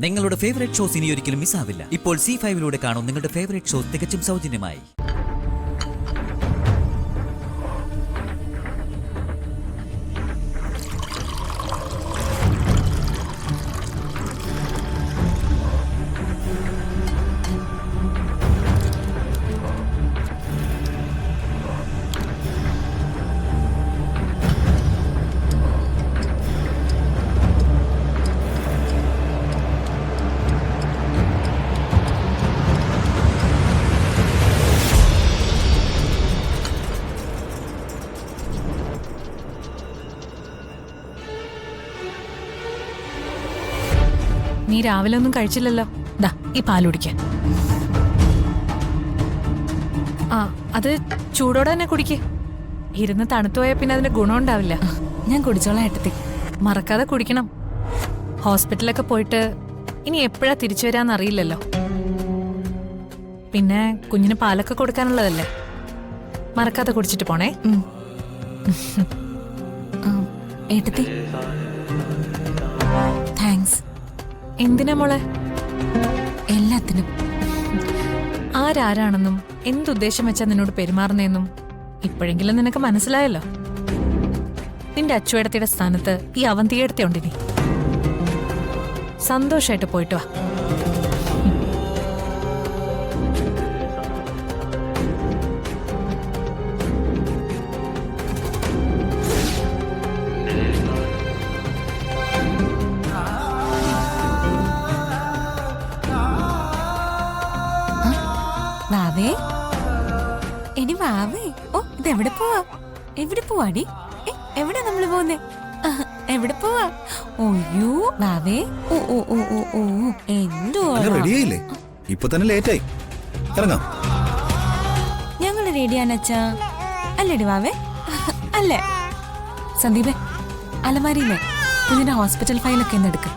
നിങ്ങളുടെ favourite shows ഇനി ഒരിക്കലും മിസ്സാവില്ല. ഇപ്പോൾ C5 കാണും നിങ്ങളുടെ ഫേവറേറ്റ് ഷോസ് തികച്ചും സൗജന്യമായി. നീ രാവിലെ ഒന്നും കഴിച്ചില്ലല്ലോ. ദാ ഈ പാല് കുടിക്കാൻ. ആ അത് ചൂടോടെ തന്നെ കുടിക്ക്. ഇരുന്ന് തണുത്തു പോയാൽ പിന്നെ അതിന്റെ ഗുണം ഉണ്ടാവില്ല. ഞാൻ കുടിച്ചോളാം ഏട്ടത്തി. മറക്കാതെ കുടിക്കണം. ഹോസ്പിറ്റലൊക്കെ പോയിട്ട് ഇനി എപ്പോഴാ തിരിച്ചു വരാന്നറിയില്ലല്ലോ. പിന്നെ കുഞ്ഞിന് പാലൊക്കെ കൊടുക്കാനുള്ളതല്ലേ. മറക്കാതെ കുടിച്ചിട്ട് പോണേ. ഏട്ടത്തി താങ്ക്സ്. എന്തിനാ മോളെ? എല്ലാത്തിനും. ആരാരാണെന്നും എന്തുദ്ദേശം വെച്ചാ നിന്നോട് പെരുമാറുന്നതെന്നും ഇപ്പോഴെങ്കിലും നിനക്ക് മനസ്സിലായല്ലോ. നിന്റെ അച്ചുവേടത്തിയുടെ സ്ഥാനത്ത് ഈ അവന്തിയേടത്തെ ഉണ്ടിനി. സന്തോഷായിട്ട് പോയിട്ട് വാ. വാവേ എടി വാവേ. ഓ ഇതെവിടെ പോവാ? എവിടെ പോവാടി? എവിടെ നമ്മള് പോന്നേ? എവിടെ പോവാ? ഓയ്യോ വാവേ. ഓ ഓ ഓ ഓ ഓ എന്തോ റെഡിയായില്ലേ? ഇപ്പൊ തന്നെ ലേറ്റായി. ഇറങ്ങാം. ഞങ്ങള് റെഡിയാണച്ചാ. അല്ലേടി വാവേ? അല്ലേ സന്ദീപേ, അലമാരിയില്ലേ കുഞ്ഞിന്റെ ഹോസ്പിറ്റൽ ഫയലൊക്കെ ഒന്ന് എടുക്ക.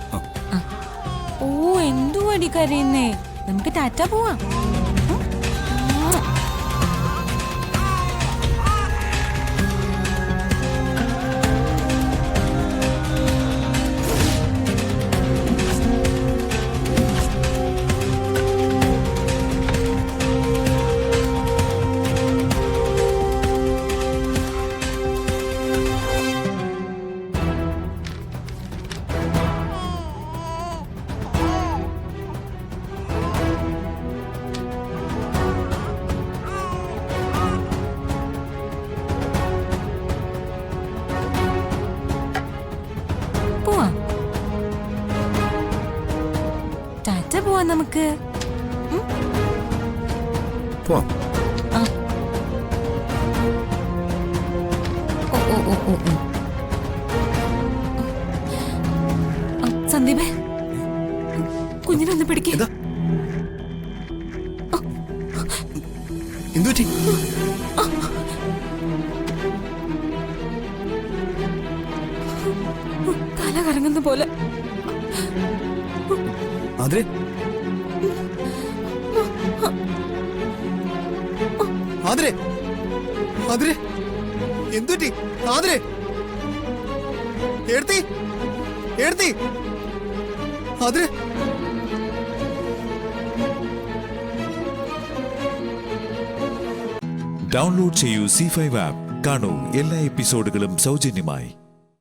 ഓ എന്തോ അടി കരയുന്നേ. നമുക്ക് ടാറ്റ പോവാം. ടാറ്റ പോവാ നമുക്ക്. പോവാം. സന്ദീപേ കുഞ്ഞിനൊന്ന് പിടിക്ക. എന്തുപറ്റി? തല കറങ്ങുന്ന പോലെ. ആതിരെ, ആതിരെ, ആതിരെ, എന്തുപറ്റി? ആതിരെ, എടുത്തി, എടുത്തി, ആതിരെ. ഡൗൺലോഡ് ചെയ്യൂ C5 ആപ്പ്. കാണൂ എല്ലാ എപ്പിസോഡുകളും സൗജന്യമായി.